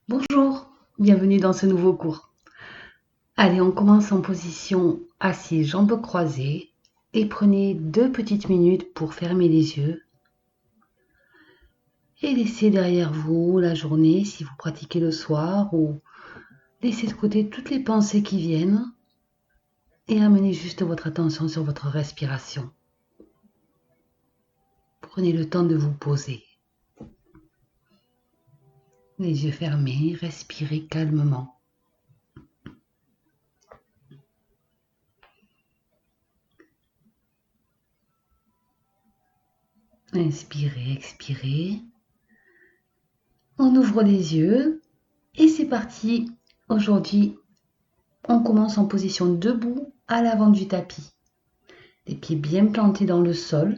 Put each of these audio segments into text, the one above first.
Bonjour, bienvenue dans ce nouveau cours. Allez, on commence en position assise, jambes croisées et prenez 2 petites minutes pour fermer les yeux et laissez derrière vous la journée si vous pratiquez le soir ou laissez de côté toutes les pensées qui viennent et amenez juste votre attention sur votre respiration. Prenez le temps de vous poser. Les yeux fermés, respirez calmement. Inspirez, expirez. On ouvre les yeux et c'est parti. Aujourd'hui, on commence en position debout à l'avant du tapis. Les pieds bien plantés dans le sol.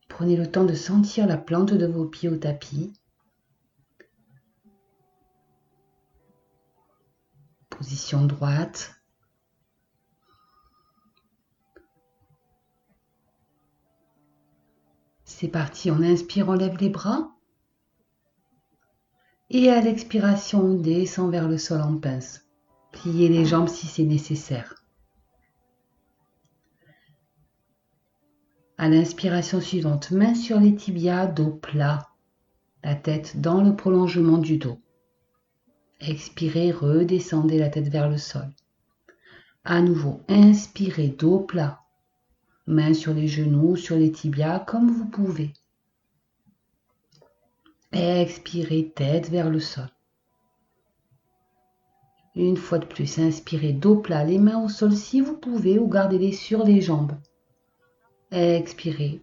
Prenez le temps de sentir la plante de vos pieds au tapis. Position droite. C'est parti, on inspire, on lève les bras. Et à l'expiration, on descend vers le sol en pince. Pliez les jambes si c'est nécessaire. À l'inspiration suivante, main sur les tibias, dos plat. La tête dans le prolongement du dos. Expirez, redescendez la tête vers le sol. À nouveau, inspirez, dos plat. Mains sur les genoux, sur les tibias, comme vous pouvez. Expirez, tête vers le sol. Une fois de plus, inspirez, dos plat, les mains au sol si vous pouvez ou gardez-les sur les jambes. Expirez.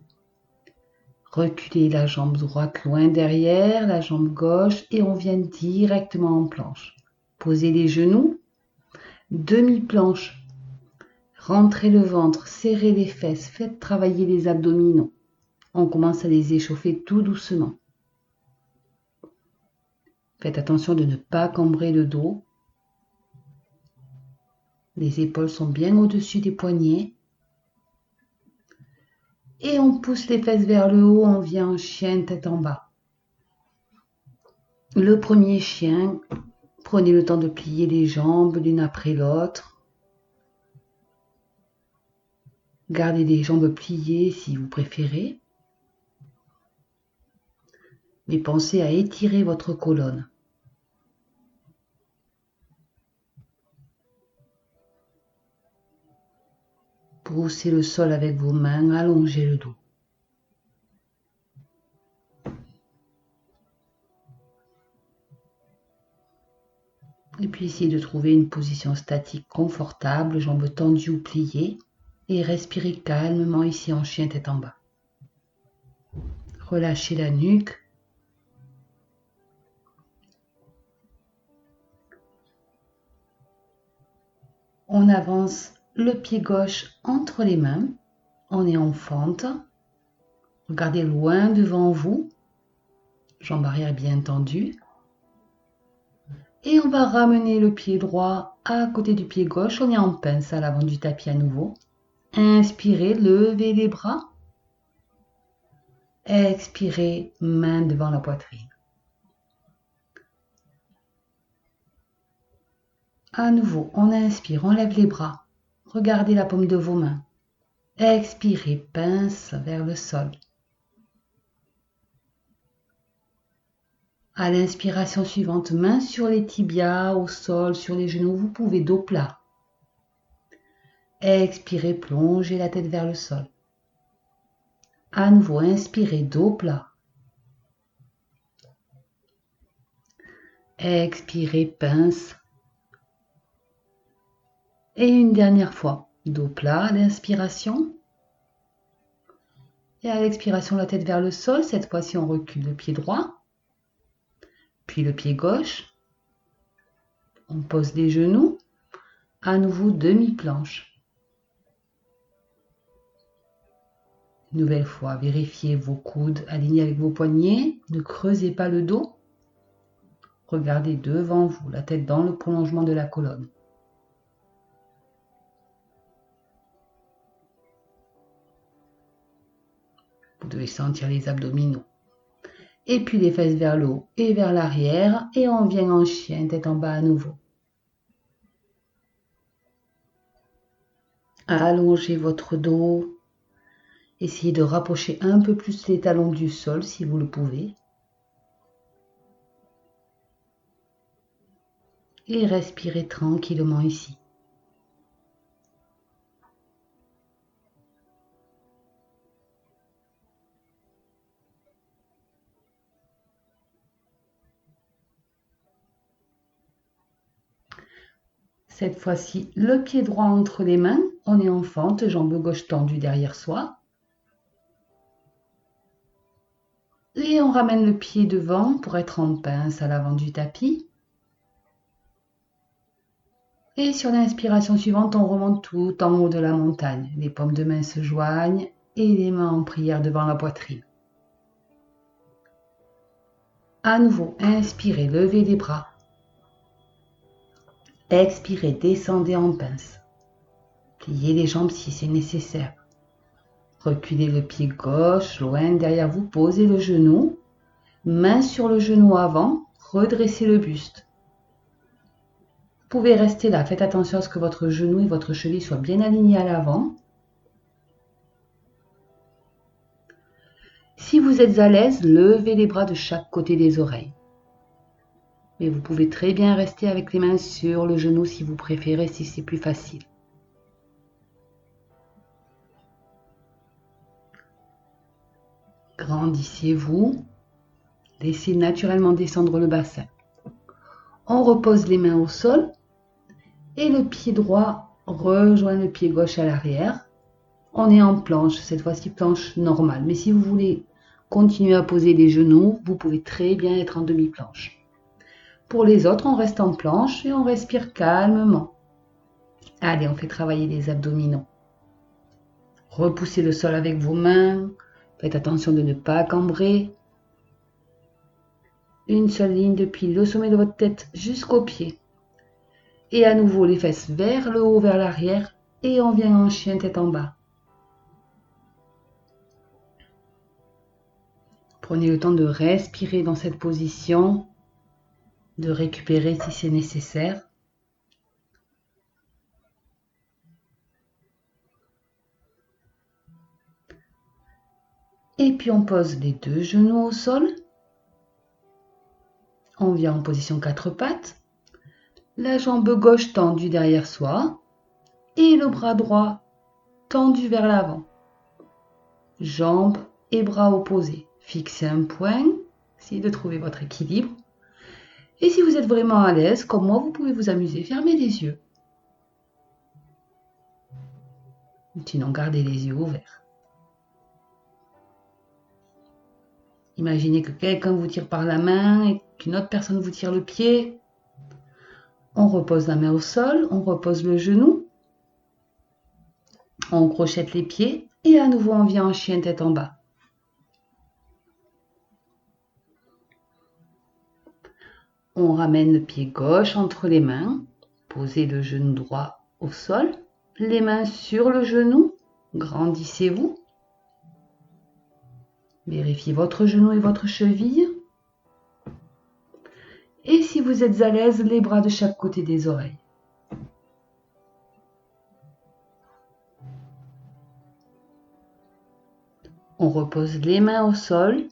Reculez la jambe droite loin derrière, la jambe gauche et on vient directement en planche. Posez les genoux, demi-planche. Rentrez le ventre, serrez les fesses, faites travailler les abdominaux. On commence à les échauffer tout doucement. Faites attention de ne pas cambrer le dos. Les épaules sont bien au-dessus des poignets. Et on pousse les fesses vers le haut, on vient en chien tête en bas. Le premier chien, prenez le temps de plier les jambes l'une après l'autre. Gardez les jambes pliées si vous préférez. Mais pensez à étirer votre colonne. Broussez le sol avec vos mains, allongez le dos. Et puis essayez de trouver une position statique confortable, jambes tendues ou pliées. Et respirez calmement ici en chien tête en bas. Relâchez la nuque. On avance le pied gauche entre les mains. On est en fente. Regardez loin devant vous. Jambe arrière bien tendue. Et on va ramener le pied droit à côté du pied gauche. On est en pince à l'avant du tapis à nouveau. Inspirez, levez les bras. Expirez, main devant la poitrine. À nouveau, on inspire, on lève les bras. Regardez la paume de vos mains. Expirez, pince vers le sol. À l'inspiration suivante, main sur les tibias, au sol, sur les genoux, vous pouvez dos plat. Expirez, plongez la tête vers le sol. À nouveau, inspirez, dos plat. Expirez, pince. Et une dernière fois, dos plat à l'inspiration. Et à l'expiration, la tête vers le sol. Cette fois-ci, on recule le pied droit. Puis le pied gauche. On pose les genoux. À nouveau, demi-planche. Une nouvelle fois, vérifiez vos coudes alignés avec vos poignets. Ne creusez pas le dos. Regardez devant vous, la tête dans le prolongement de la colonne. Vous devez sentir les abdominaux. Et puis les fesses vers le haut et vers l'arrière. Et on vient en chien, tête en bas à nouveau. Allongez votre dos. Essayez de rapprocher un peu plus les talons du sol si vous le pouvez. Et respirez tranquillement ici. Cette fois-ci, le pied droit entre les mains, on est en fente, jambe gauche tendue derrière soi. Et on ramène le pied devant pour être en pince à l'avant du tapis. Et sur l'inspiration suivante, on remonte tout en haut de la montagne. Les paumes de main se joignent et les mains en prière devant la poitrine. À nouveau, inspirez, levez les bras. Expirez, descendez en pince. Pliez les jambes si c'est nécessaire. Reculez le pied gauche loin derrière vous, posez le genou. Main sur le genou avant, redressez le buste. Vous pouvez rester là, faites attention à ce que votre genou et votre cheville soient bien alignés à l'avant. Si vous êtes à l'aise, levez les bras de chaque côté des oreilles. Mais vous pouvez très bien rester avec les mains sur le genou si vous préférez, si c'est plus facile. Grandissez-vous. Laissez naturellement descendre le bassin. On repose les mains au sol et le pied droit rejoint le pied gauche à l'arrière. On est en planche, cette fois-ci planche normale. Mais si vous voulez continuer à poser les genoux, vous pouvez très bien être en demi-planche. Pour les autres, on reste en planche et on respire calmement. Allez, on fait travailler les abdominaux. Repoussez le sol avec vos mains. Faites attention de ne pas cambrer. Une seule ligne depuis le sommet de votre tête jusqu'aux pieds. Et à nouveau, les fesses vers le haut, vers l'arrière. Et on vient en chien tête en bas. Prenez le temps de respirer dans cette position, de récupérer si c'est nécessaire. Et puis on pose les deux genoux au sol. On vient en position 4 pattes. La jambe gauche tendue derrière soi. Et le bras droit tendu vers l'avant. Jambes et bras opposés. Fixez un point. Essayez de trouver votre équilibre. Et si vous êtes vraiment à l'aise, comme moi, vous pouvez vous amuser. Fermez les yeux. Sinon, gardez les yeux ouverts. Imaginez que quelqu'un vous tire par la main et qu'une autre personne vous tire le pied. On repose la main au sol, on repose le genou. On crochette les pieds et à nouveau on vient en chien tête en bas. On ramène le pied gauche entre les mains. Posez le genou droit au sol. Les mains sur le genou. Grandissez-vous. Vérifiez votre genou et votre cheville. Et si vous êtes à l'aise, les bras de chaque côté des oreilles. On repose les mains au sol.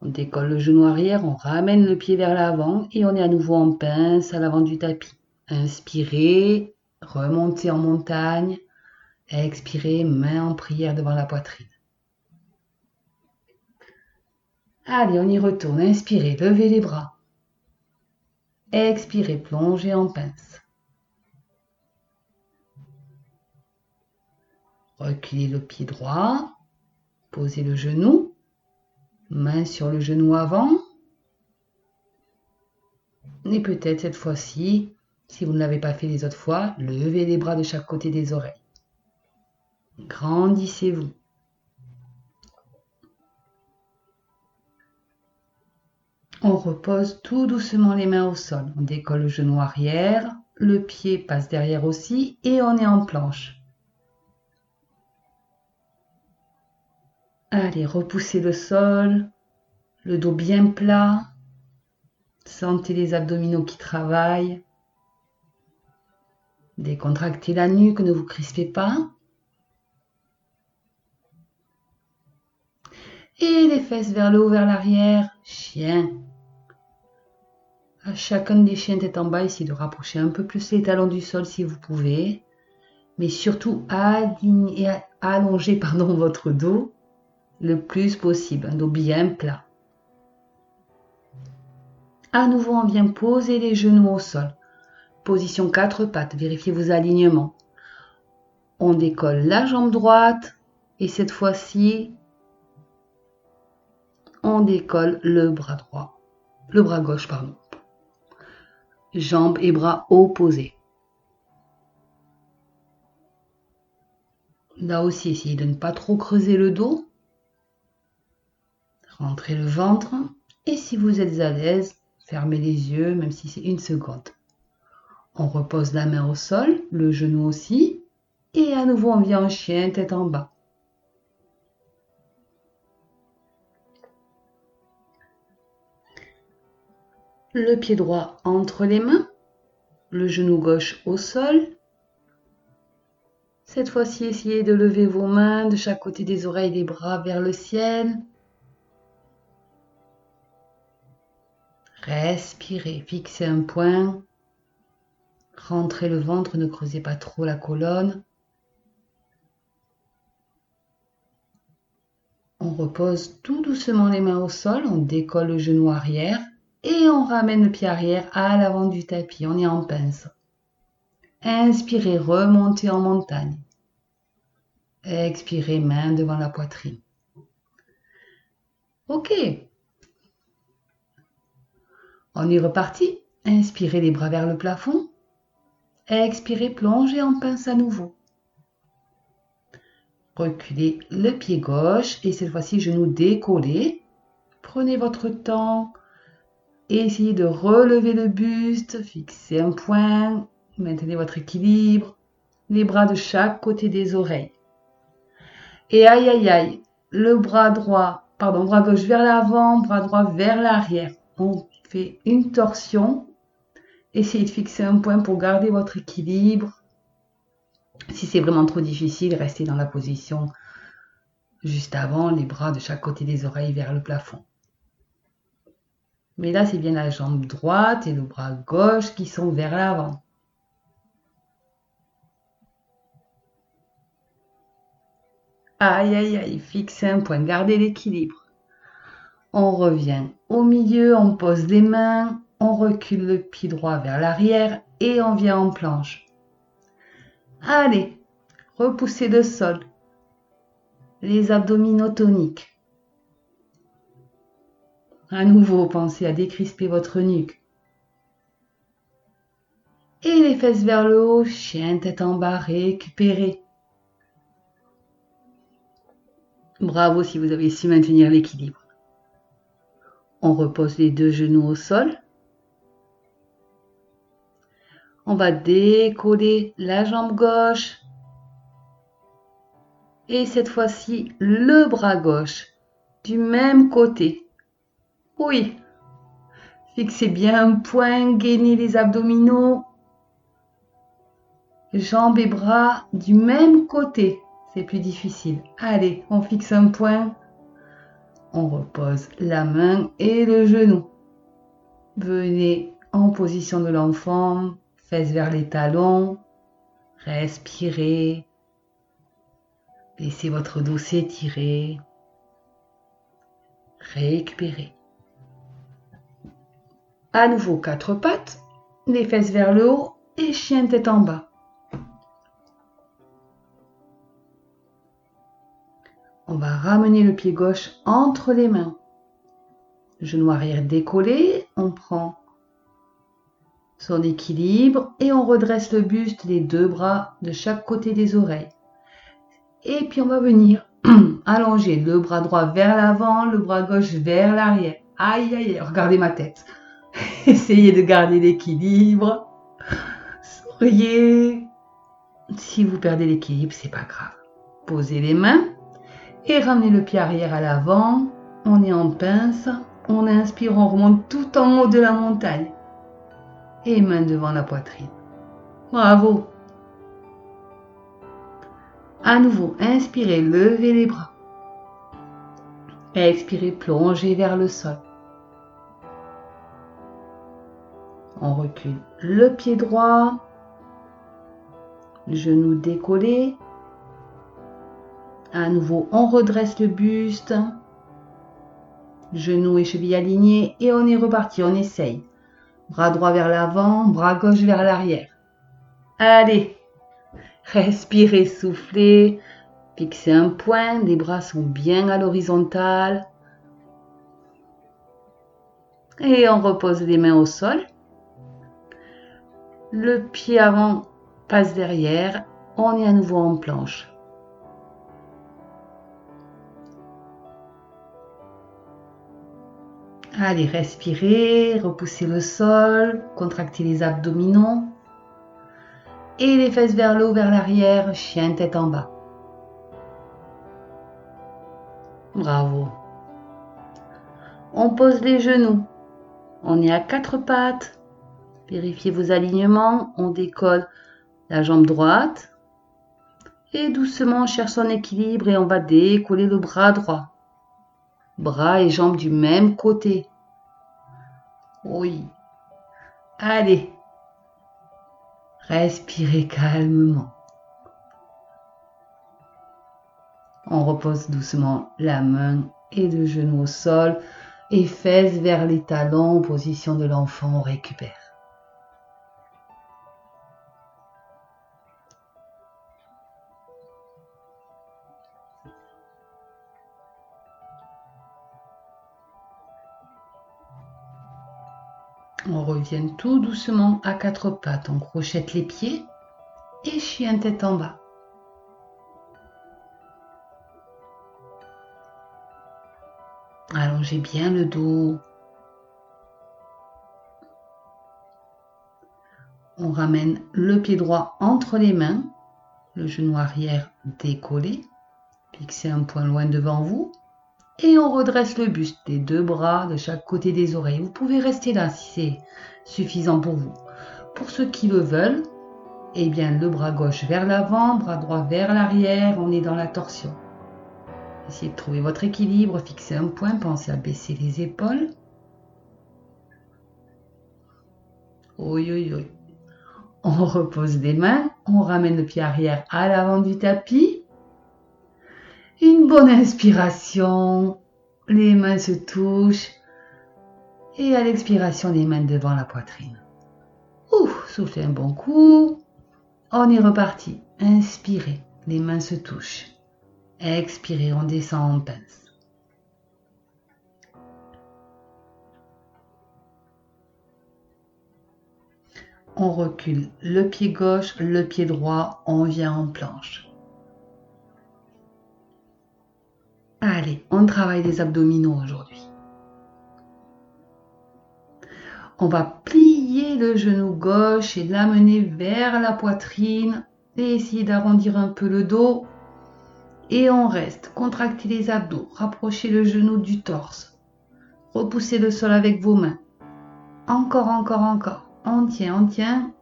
On décolle le genou arrière, on ramène le pied vers l'avant et on est à nouveau en pince à l'avant du tapis. Inspirez, remontez en montagne. Expirez, main en prière devant la poitrine. Allez, on y retourne. Inspirez, levez les bras. Expirez, plongez en pince. Reculez le pied droit. Posez le genou. Main sur le genou avant. Et peut-être cette fois-ci, si vous ne l'avez pas fait les autres fois, levez les bras de chaque côté des oreilles. Grandissez-vous. On repose tout doucement les mains au sol. On décolle le genou arrière, le pied passe derrière aussi et on est en planche. Allez, repoussez le sol, Le dos bien plat. Sentez les abdominaux qui travaillent. Décontractez la nuque, ne vous crispez pas. Et les fesses vers le haut, vers l'arrière. Chien. À chacun des chiens tête en bas, essayez de rapprocher un peu plus les talons du sol si vous pouvez. Mais surtout, allongez votre dos le plus possible. Un dos bien plat. À nouveau, on vient poser les genoux au sol. Position 4 pattes. Vérifiez vos alignements. On décolle la jambe droite. Et cette fois-ci, on décolle le bras droit. Le bras gauche, pardon. Jambes et bras opposés. Là aussi, essayez de ne pas trop creuser le dos. Rentrez le ventre. Et si vous êtes à l'aise, fermez les yeux, même si c'est 1 seconde. On repose la main au sol, le genou aussi. Et à nouveau, on vient en chien, tête en bas. Le pied droit entre les mains. Le genou gauche au sol. Cette fois-ci, essayez de lever vos mains de chaque côté des oreilles, des bras vers le ciel. Respirez, fixez un point. Rentrez le ventre, ne creusez pas trop la colonne. On repose tout doucement les mains au sol, on décolle le genou arrière et on ramène le pied arrière à l'avant du tapis. On est en pince. Inspirez, remontez en montagne. Expirez, main devant la poitrine. Ok. On est reparti. Inspirez les bras vers le plafond. Expirez, plongez en pince à nouveau. Reculez le pied gauche et cette fois-ci, genou décollé. Prenez votre temps. Essayez de relever le buste. Fixez un point. Maintenez votre équilibre. Les bras de chaque côté des oreilles. Et aïe aïe aïe, le bras gauche vers l'avant, bras droit vers l'arrière. On fait une torsion. Essayez de fixer un point pour garder votre équilibre. Si c'est vraiment trop difficile, restez dans la position juste avant, les bras de chaque côté des oreilles vers le plafond. Mais là, c'est bien la jambe droite et le bras gauche qui sont vers l'avant. Aïe, aïe, aïe, fixez un point, gardez l'équilibre. On revient au milieu, on pose les mains, on recule le pied droit vers l'arrière et on vient en planche. Allez, repoussez le sol. Les abdominaux toniques. À nouveau, pensez à décrisper votre nuque. Et les fesses vers le haut, chien tête en bas, récupérez. Bravo si vous avez su maintenir l'équilibre. On repose les 2 genoux au sol. On va décoller la jambe gauche. Et cette fois-ci, le bras gauche du même côté. Oui. Fixez bien un point, gainez les abdominaux. Jambes et bras du même côté. C'est plus difficile. Allez, on fixe un point. On repose la main et le genou. Venez en position de l'enfant, fesses vers les talons. Respirez. Laissez votre dos s'étirer. Récupérez. À nouveau 4 pattes, les fesses vers le haut et chien tête en bas. On va ramener le pied gauche entre les mains. Genou arrière décollé, on prend son équilibre et on redresse le buste, les 2 bras de chaque côté des oreilles. Et puis on va venir allonger le bras droit vers l'avant, le bras gauche vers l'arrière. Aïe aïe aïe, regardez ma tête. Essayez de garder l'équilibre. Souriez. Si vous perdez l'équilibre, c'est pas grave. Posez les mains et ramenez le pied arrière à l'avant. On est en pince. On inspire, on remonte tout en haut de la montagne. Et main devant la poitrine. Bravo. À nouveau, inspirez, levez les bras. Expirez, plongez vers le sol. On recule le pied droit, genou décollé. À nouveau, on redresse le buste, genoux et chevilles alignés et on est reparti, on essaye. Bras droit vers l'avant, bras gauche vers l'arrière. Allez, respirez, soufflez, fixez un point, les bras sont bien à l'horizontale. Et on repose les mains au sol. Le pied avant passe derrière, on est à nouveau en planche. Allez, respirez, repoussez le sol, contractez les abdominaux. Et les fesses vers le haut, vers l'arrière, chien tête en bas. Bravo. On pose les genoux. On est à quatre pattes. Vérifiez vos alignements. On décolle la jambe droite. Et doucement, on cherche son équilibre et on va décoller le bras droit. Bras et jambes du même côté. Oui. Allez. Respirez calmement. On repose doucement la main et le genou au sol et fesses vers les talons en position de l'enfant. On récupère. On revient tout doucement à quatre pattes. On crochette les pieds et chien tête en bas. Allongez bien le dos. On ramène le pied droit entre les mains, le genou arrière décollé. Fixez un point loin devant vous. Et on redresse le buste, les deux bras de chaque côté des oreilles. Vous pouvez rester là si c'est suffisant pour vous. Pour ceux qui le veulent, eh bien le bras gauche vers l'avant, bras droit vers l'arrière, on est dans la torsion. Essayez de trouver votre équilibre, fixez un point, pensez à baisser les épaules. Oui, oui, oui. On repose les mains, on ramène le pied arrière à l'avant du tapis. Une bonne inspiration, les mains se touchent et à l'expiration, les mains devant la poitrine. Soufflez un bon coup, on est reparti. Inspirez, les mains se touchent. Expirez, on descend en pince. On recule le pied gauche, le pied droit, on vient en planche. Allez, on travaille les abdominaux aujourd'hui. On va plier le genou gauche et l'amener vers la poitrine et essayer d'arrondir un peu le dos. Et on reste. Contractez les abdos, rapprochez le genou du torse. Repoussez le sol avec vos mains. Encore, encore, encore. On tient, on tient.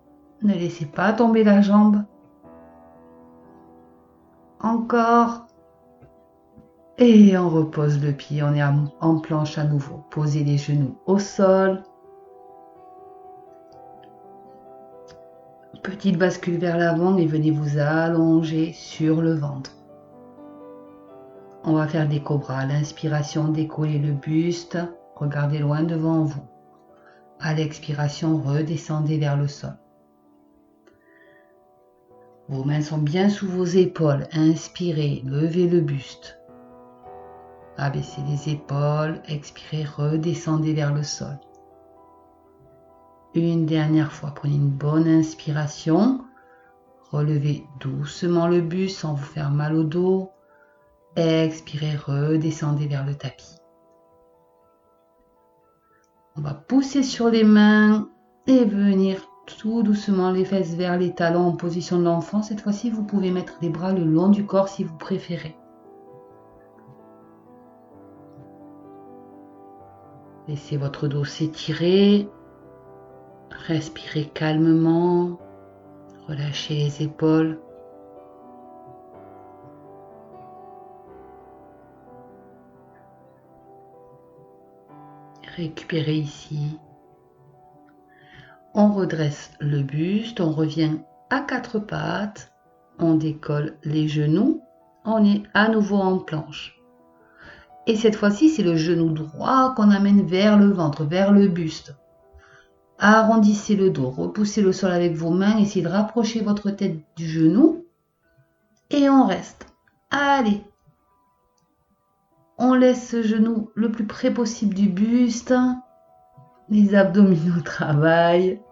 Ne laissez pas tomber la jambe. Encore. Et on repose le pied, on est en planche à nouveau. Posez les genoux au sol. Petite bascule vers l'avant et venez vous allonger sur le ventre. On va faire des cobras. À l'inspiration, décollez le buste. Regardez loin devant vous. À l'expiration, redescendez vers le sol. Vos mains sont bien sous vos épaules. Inspirez, levez le buste. Abaissez les épaules, expirez, redescendez vers le sol. Une dernière fois, prenez une bonne inspiration. Relevez doucement le buste sans vous faire mal au dos. Expirez, redescendez vers le tapis. On va pousser sur les mains et venir tout doucement les fesses vers les talons en position de l'enfant. Cette fois-ci, vous pouvez mettre les bras le long du corps si vous préférez. Laissez votre dos s'étirer. Respirez calmement. Relâchez les épaules. Récupérez ici. On redresse le buste, on revient à quatre pattes, on décolle les genoux, on est à nouveau en planche. Et cette fois-ci, c'est le genou droit qu'on amène vers le ventre, vers le buste. Arrondissez le dos, repoussez le sol avec vos mains, essayez de rapprocher votre tête du genou et on reste. Allez, on laisse ce genou le plus près possible du buste. Les abdominaux travaillent.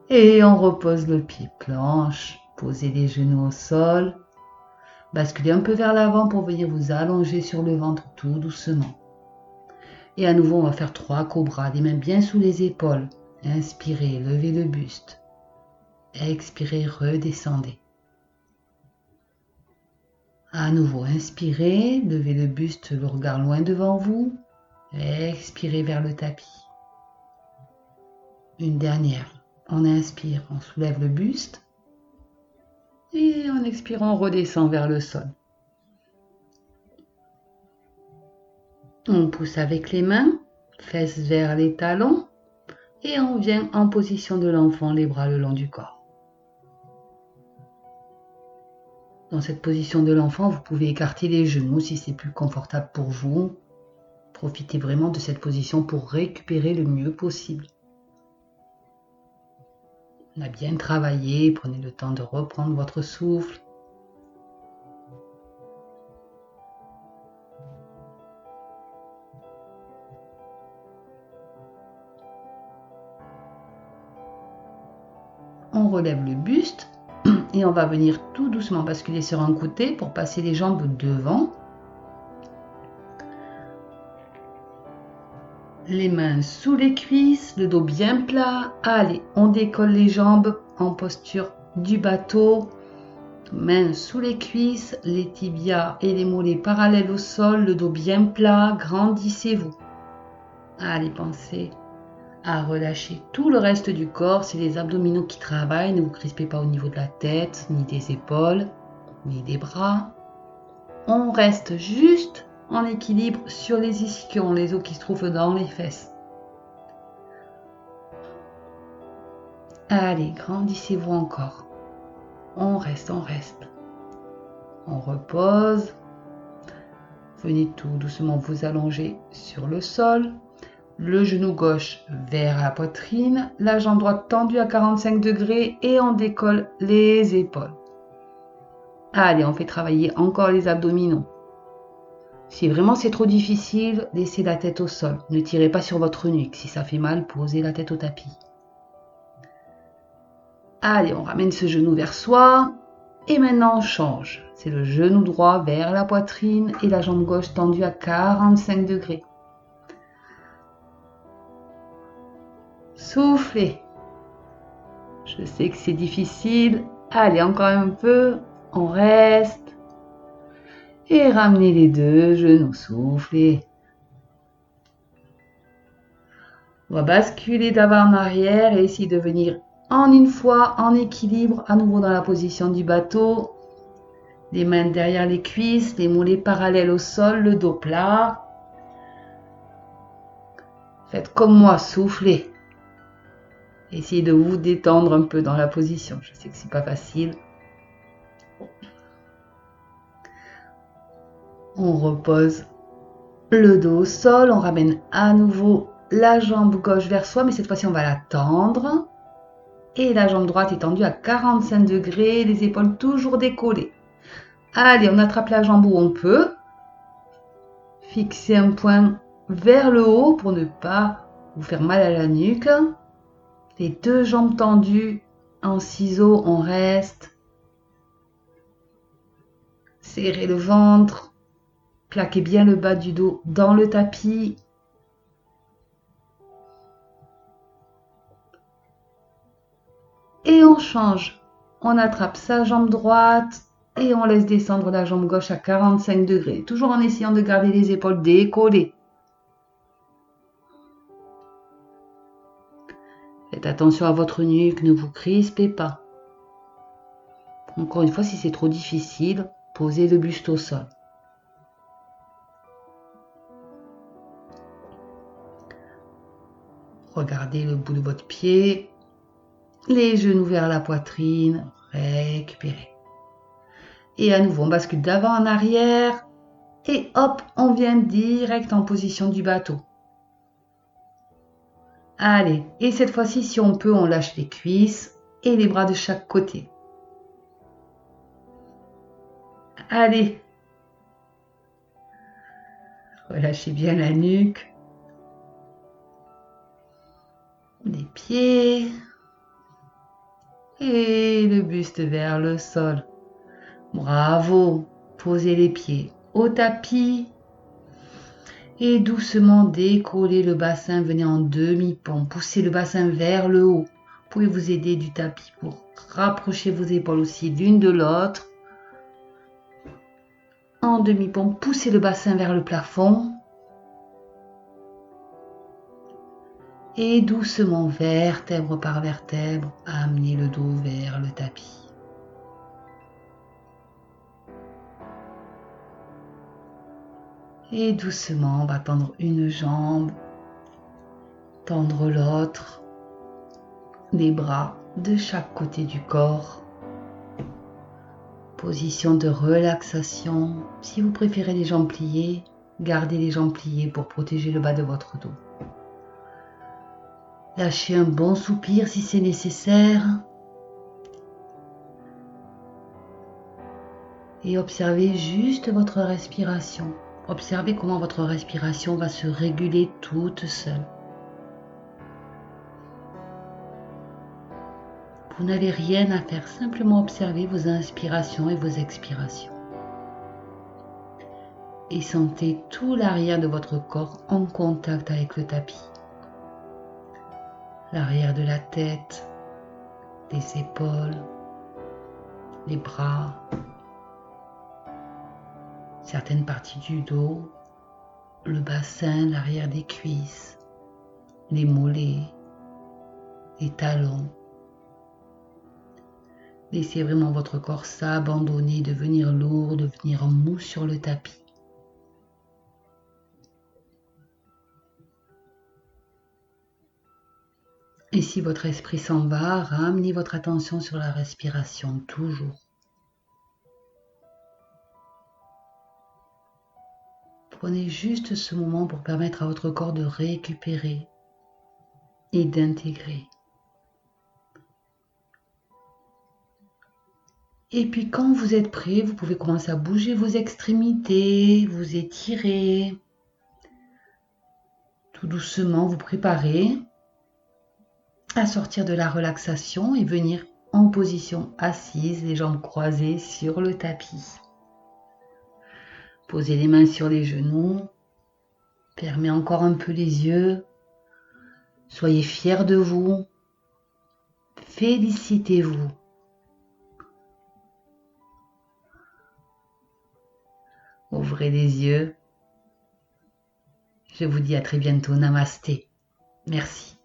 Et on repose le pied planche. Posez les genoux au sol. Basculez un peu vers l'avant pour venir vous allonger sur le ventre tout doucement. Et à nouveau, on va faire 3 cobras, les mains bien sous les épaules. Inspirez, levez le buste. Expirez, redescendez. À nouveau, inspirez, levez le buste, le regard loin devant vous. Expirez vers le tapis. Une dernière. On inspire, on soulève le buste. Et en expirant, on redescend vers le sol. On pousse avec les mains, fesses vers les talons. Et on vient en position de l'enfant, les bras le long du corps. Dans cette position de l'enfant, vous pouvez écarter les genoux si c'est plus confortable pour vous. Profitez vraiment de cette position pour récupérer le mieux possible. On a bien travaillé, prenez le temps de reprendre votre souffle. On relève le buste et on va venir tout doucement basculer sur un côté pour passer les jambes devant. Les mains sous les cuisses, le dos bien plat. Allez, on décolle les jambes en posture du bateau. Mains sous les cuisses, les tibias et les mollets parallèles au sol, le dos bien plat. Grandissez-vous. Allez, pensez à relâcher tout le reste du corps. C'est les abdominaux qui travaillent. Ne vous crispez pas au niveau de la tête, ni des épaules, ni des bras. On reste juste en équilibre sur les ischions, les os qui se trouvent dans les fesses. Allez, grandissez-vous encore. On reste, on reste. On repose. Venez tout doucement vous allonger sur le sol. Le genou gauche vers la poitrine, la jambe droite tendue à 45 degrés et on décolle les épaules. Allez, on fait travailler encore les abdominaux. Si vraiment c'est trop difficile, laissez la tête au sol. Ne tirez pas sur votre nuque. Si ça fait mal, posez la tête au tapis. Allez, on ramène ce genou vers soi. Et maintenant, on change. C'est le genou droit vers la poitrine et la jambe gauche tendue à 45 degrés. Soufflez. Je sais que c'est difficile. Allez, encore un peu. On reste. Et ramenez les deux genoux, soufflez. On va basculer d'avant en arrière et essayer de venir en une fois en équilibre, à nouveau dans la position du bateau. Les mains derrière les cuisses, les mollets parallèles au sol, le dos plat. Faites comme moi, soufflez. Essayez de vous détendre un peu dans la position. Je sais que c'est pas facile. On repose le dos au sol, on ramène à nouveau la jambe gauche vers soi, mais cette fois-ci on va la tendre. Et la jambe droite est tendue à 45 degrés, les épaules toujours décollées. Allez, on attrape la jambe où on peut. Fixez un point vers le haut pour ne pas vous faire mal à la nuque. Les deux jambes tendues en ciseaux, on reste. Serrez le ventre. Plaquez bien le bas du dos dans le tapis. Et on change. On attrape sa jambe droite et on laisse descendre la jambe gauche à 45 degrés. Toujours en essayant de garder les épaules décollées. Faites attention à votre nuque, ne vous crispez pas. Encore une fois, si c'est trop difficile, posez le buste au sol. Regardez le bout de votre pied, les genoux vers la poitrine, récupérez. Et à nouveau, on bascule d'avant en arrière et hop, on vient direct en position du bateau. Allez, et cette fois-ci, si on peut, on lâche les cuisses et les bras de chaque côté. Allez, relâchez bien la nuque, les pieds et le buste vers le sol. Bravo, posez les pieds au tapis et doucement décollez le bassin, venez en demi-pont, poussez le bassin vers le haut. Vous pouvez vous aider du tapis pour rapprocher vos épaules aussi l'une de l'autre. En demi-pont, poussez le bassin vers le plafond. Et doucement, vertèbre par vertèbre, amenez le dos vers le tapis. Et doucement, on va tendre une jambe, tendre l'autre, les bras de chaque côté du corps. Position de relaxation. Si vous préférez les jambes pliées, gardez les jambes pliées pour protéger le bas de votre dos. Lâchez un bon soupir si c'est nécessaire. Et observez juste votre respiration. Observez comment votre respiration va se réguler toute seule. Vous n'avez rien à faire, simplement observez vos inspirations et vos expirations. Et sentez tout l'arrière de votre corps en contact avec le tapis. L'arrière de la tête, les épaules, les bras, certaines parties du dos, le bassin, l'arrière des cuisses, les mollets, les talons. Laissez vraiment votre corps s'abandonner, devenir lourd, devenir mou sur le tapis. Et si votre esprit s'en va, ramenez votre attention sur la respiration, toujours. Prenez juste ce moment pour permettre à votre corps de récupérer et d'intégrer. Et puis quand vous êtes prêt, vous pouvez commencer à bouger vos extrémités, vous étirer. Tout doucement, vous préparez à sortir de la relaxation et venir en position assise, les jambes croisées sur le tapis. Posez les mains sur les genoux, fermez encore un peu les yeux, soyez fiers de vous, félicitez-vous. Ouvrez les yeux. Je vous dis à très bientôt. Namasté. Merci.